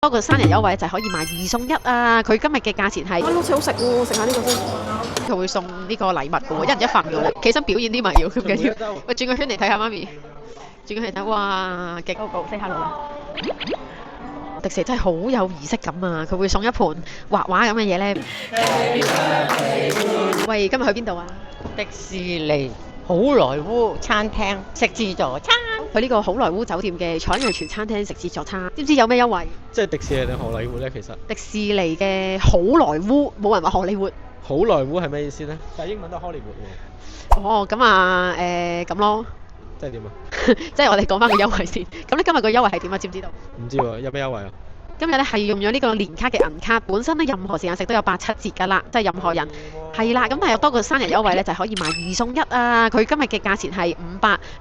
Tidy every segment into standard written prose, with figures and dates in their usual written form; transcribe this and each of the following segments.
多個生日優惠就係可以買2送1啊！佢今日嘅價錢係，好似好食喎，食下呢個先。佢會送呢個禮物嘅喎，一人一份嘅喎。企身表演啲咪要咁緊要。喂，轉個圈嚟睇下媽咪，轉個圈嚟睇，哇，極高高，say hello啦！迪士尼真係好有儀式感啊！佢會送一盤畫畫咁嘅嘢咧。喂，今日去邊度啊？迪士尼好萊塢餐廳食自助餐。去呢個好萊塢酒店嘅彩藝全餐廳食自助餐，知唔知有咩優惠？即係迪士尼定荷里活咧？其實迪士尼嘅好萊塢，冇人話荷里活。好萊塢係咩意思咧？但係英文都係 Hollywood 喎。哦，咁啊，咁咯。即係點啊？即係我哋講翻個優惠先。咁你今日個優惠係點啊？知唔知道？唔知喎，有咩優惠啊？今日咧係用咗呢個年卡嘅銀卡，本身咧任何時間食都有87折㗎啦，即係任何人係啦。咁但係有多個生日優惠咧，就係可以買2送1啊！佢今日嘅價錢係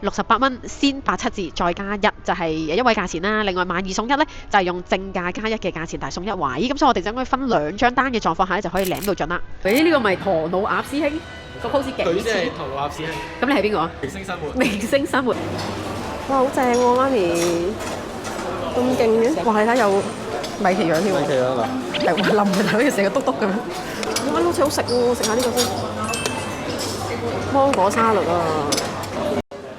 568蚊，先87折，再加1就係一位價錢啦。另外買2送1咧，就係用正價加1嘅價錢，但係送1位。咁所以我哋就應該分2張單嘅狀況下咧，就可以領到盡啦。呢個咪唐老鴨師兄個 pose 幾似？佢先係唐老鴨師兄。咁你係邊個啊？明星生活。明星生活。哇，好正喎，媽咪，咁勁嘅。哇，你睇有米奇樣添喎。米奇樣嗱。係哇，冧嘅，好似成個篤篤咁樣。哇，好似好食喎，食下呢個先。芒果沙律啊！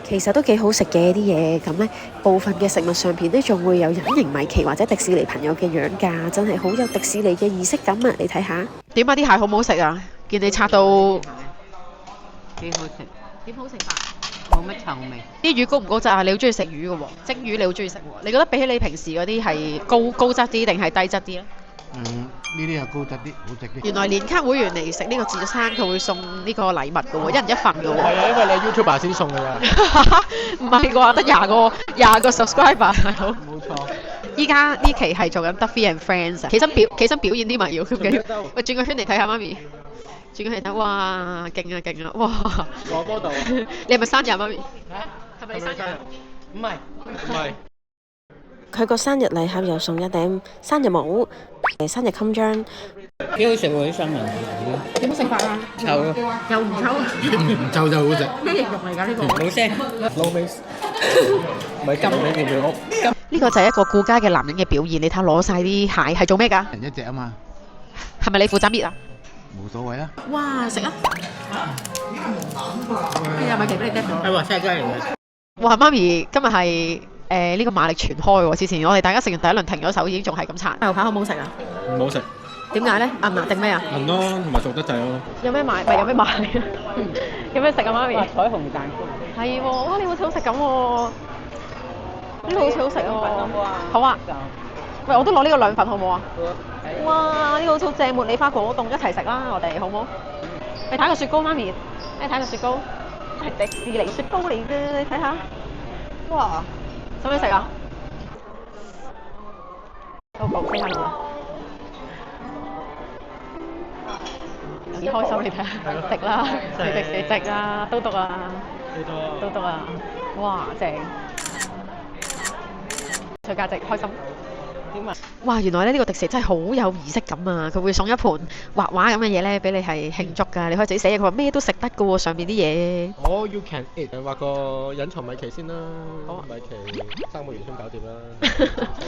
其實都幾好食嘅啲嘢，咁呢部分嘅食物上邊呢，仲會有隱形米奇或者迪士尼朋友嘅樣㗎，真係好有迪士尼嘅儀式感啊！你睇下。點啊？啲蟹好唔好食啊？見你拆到幾好食，點好食法？冇乜臭味。啲魚高唔高質啊？你好中意食魚嘅喎，蒸魚你好中意食喎。你覺得比起你平時嗰啲係高質啲定係低質啲咧？呢啲係高質啲，好食啲。原來年卡會員嚟食呢個自助餐，佢會送呢個禮物嘅喎，一人一份嘅喎。係啊，因為你係 YouTuber 先送㗎咋。唔係啩？得廿個 subscriber 大佬。冇錯。依家呢期係做緊 Duffy and Friends 啊，企身表演啲咪要咁緊要。喂，轉個圈嚟睇下媽咪，轉個圈嚟睇，哇，勁啊勁啊，哇！我波度。你係咪生日啊媽咪？嚇？係咪你生日啊？唔係。佢個生日禮盒又送一頂生日帽，生日襟章。幾好食喎啲新聞。點好食法啊？臭咯。又唔臭？唔臭就好食。咩形容嚟㗎呢個？冇聲。老味。咪金尾條條屋。呢個就係一個顧家嘅男人嘅表現，你睇下攞晒啲蟹係做咩㗎？人一隻啊嘛，係咪你負責搣啊？冇所謂啦。哇！食啊！你有咪期俾你 d 咗？係喎，西雞嚟嘅。哇！媽咪今日係呢個馬力全開喎！之前我哋大家食完第一輪停咗手，已經仲係咁刷。牛扒好唔好食啊？唔好食。點解咧？銀啊定咩啊？銀咯，同埋熟得滯咯。有咩買？咪有咩買啊？有咩食啊，媽咪？彩虹蛋糕。係喎，哇！呢個好似好食咁喎。呢個好似好食喎。好啊。喂，我都攞呢個2份好唔好啊？哇！呢個好似好正，茉莉花果凍一齊食啦，我哋好唔好？你睇個雪糕，媽咪。你睇個雪糕，係迪士尼雪糕嚟嘅，你睇下。哇！使唔使食啊？都講飛下嚟啊！幾開心你睇下，食啦，食迪士尼食啊，都篤啊，都篤啊！哇，正！最價值開心。哇！原來咧呢個迪士尼真係好有儀式感啊！佢會送一盤畫畫咁嘅嘢咧，俾你係慶祝㗎。你可以自己寫，佢話咩都食得㗎喎，上面啲嘢。哦，You can eat。畫個隱藏米奇先啦。好。米奇3個元宵搞掂啦。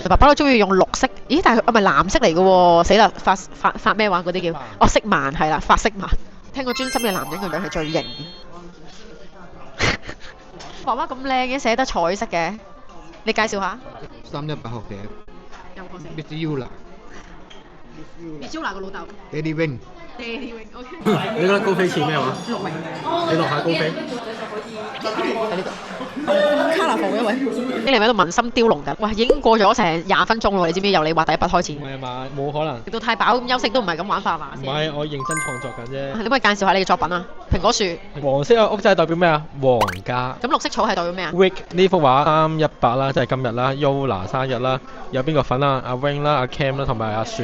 爸爸都中意用綠色，咦？但係佢咪藍色嚟㗎喎，死啦！發咩話嗰啲叫？哦，色盲係啦，發色盲。聽過專心嘅男人個樣係最型嘅。爸爸咁靚嘅，寫得彩色嘅，你介紹下。318學嘅。有個姓。Miss Yula。Miss Yula 個老豆。Daddy Wing。Daddy Wing，OK。你覺得高飛似咩話？陸明。你落下高飛。喺呢度。卡拉布嘅喂，你哋喺度文心雕龍㗎。哇，已經過咗成20分鐘咯，你知唔知？由你畫第一筆開始。唔係啊嘛，冇可能。食到太飽咁休息都唔係咁玩法嘛。唔係，我認真創作緊啫。你可唔可以介紹下你嘅作品啊？蘋果樹。黃色嘅屋仔係代表咩啊？皇家。咁綠色草係代表咩啊 ？Wick 呢幅畫318啦，即係今日啦 ，Yola 生日啦，有邊個份啊？阿 Wing 啦，阿 Cam 啦，同埋阿樹。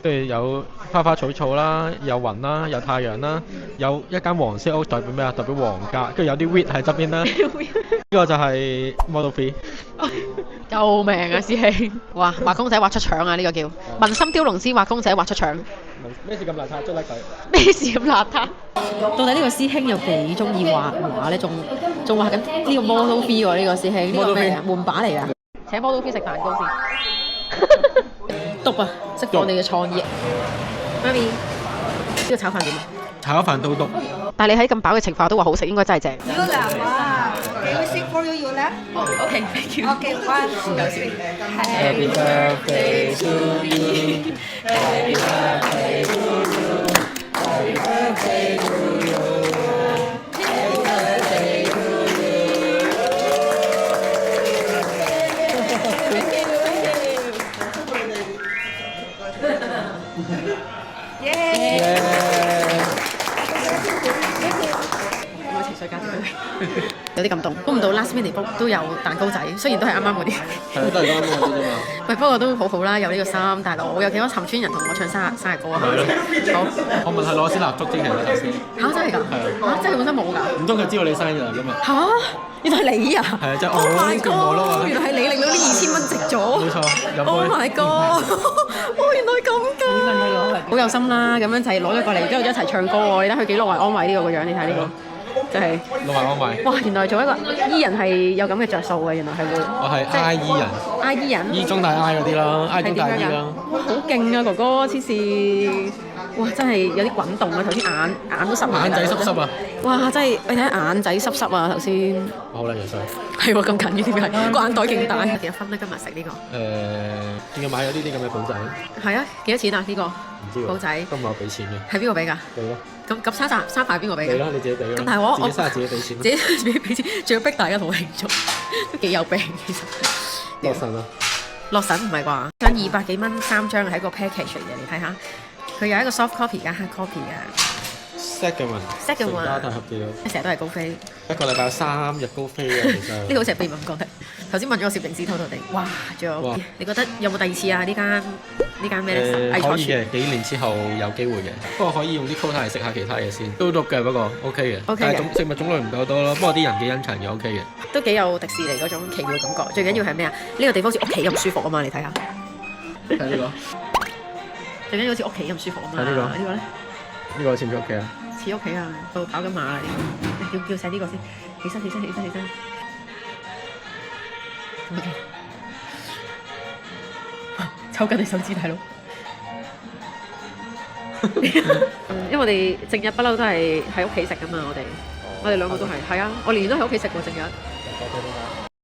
跟住有花花草草啦，有雲啦，有太陽啦，有一間黃色屋代表咩啊？代表皇家。跟住有啲 wit 喺側邊啦。呢個就係 Model 3。救命啊，師兄！哇，畫公仔畫出腸啊！呢個叫文心雕龍師畫公仔畫出腸。咩事咁邋遢？捉甩佢。咩事咁邋遢？到底呢個師兄有幾中意畫畫咧？仲畫緊呢個 Model 3喎？呢個師兄呢個咩啊？換把嚟㗎？請 Model 3食蛋糕先。篤啊，釋放你嘅創意。媽咪，呢個炒飯點啊？炒飯都篤。但係你喺咁飽嘅情況下都話好食，應該真係正。You left. Can we sing for you? You left. OK thank you。 Okay, one. Happy birthday to you. Happy birthday to you. Happy birthday to you. Happy birthday to you. Yay! 情緒價值有啲感動，估唔到 last minute book 都有蛋糕仔，雖然都係啱啱嗰啲，係都係啱啱嗰啲啫嘛。喂，不過都好好啦，有呢個心大佬，有幾多尋村人同我唱生日歌啊？好，我問佢攞支蠟燭先，其實頭先。嚇真係㗎？嚇真係本身冇㗎？唔通佢知道你生日啊？今日。嚇！原來係你啊！係啊，即係 Oh my 叫我咯。 god！原來係你令到呢2000蚊值咗。冇錯，飲杯。 Oh my god！哦，原來咁㗎！好有心啦，咁樣就係攞咗過嚟，之後一齊唱歌喎。你睇佢幾樂懷安慰呢個個樣，你睇呢個。就係老懷安慰。哇！原來做一個 E 人係有咁嘅着數嘅，原來係會。我係 IE 人。IE 人。 E 中大 I 嗰啲啦，I 中大 E 啦。哇！好勁啊，哥哥黐線！哇！真係有啲滾動啊，頭先眼都濕埋。眼仔濕濕啊！哇！真係你睇眼仔濕濕啊，頭先。好啦，楊生。係喎，咁近嘅點解？個眼袋勁大。幾多分咧？今日食呢個？點解買咗呢啲咁嘅簿仔？係啊，幾多錢啊？呢個？唔知喎。簿仔。都唔係我俾錢嘅。係邊個俾㗎？你咯。咁三塊邊個俾㗎？你啦，你自己俾啦。咁但係我自己生日自己俾錢。自己俾錢，仲要逼大家同我慶祝，都幾有病其實。落神啊！落神唔係啩？揀200幾蚊3張係一個 package 嚟嘅，你睇下，佢有一個 soft copy 加 hard copy 嘅。set 嘅嘛 set 嘅嘛，成家大合照。成日都係高飛。一個禮拜有3日高飛啊，其實。呢個好似係秘密唔講得。頭先問咗個攝影師偷偷地，哇！仲有，你覺得有冇第二次啊？呢間咩咧？可以嘅，幾年之後有機會嘅。不過可以用啲 quota 嚟食下其他嘢先，都篤嘅，不過 OK 嘅。OK 嘅。但係食物種類唔夠多咯，不過啲人幾殷勤嘅 OK 嘅。都幾有迪士尼嗰種奇妙感覺。最緊要係咩啊？呢個地方好似屋企咁舒服啊嘛！你睇下。睇呢個。最緊要好似屋企咁舒服啊嘛！睇呢個。呢個咧？呢個似唔似屋企啊？似屋企啊！到跑緊馬啦！叫醒呢個先，起身！OK。抽緊你手指大佬。因為我哋正日不嬲都係喺屋企食噶嘛，我哋兩個都係，係啊，我年年都喺屋企食喎正日。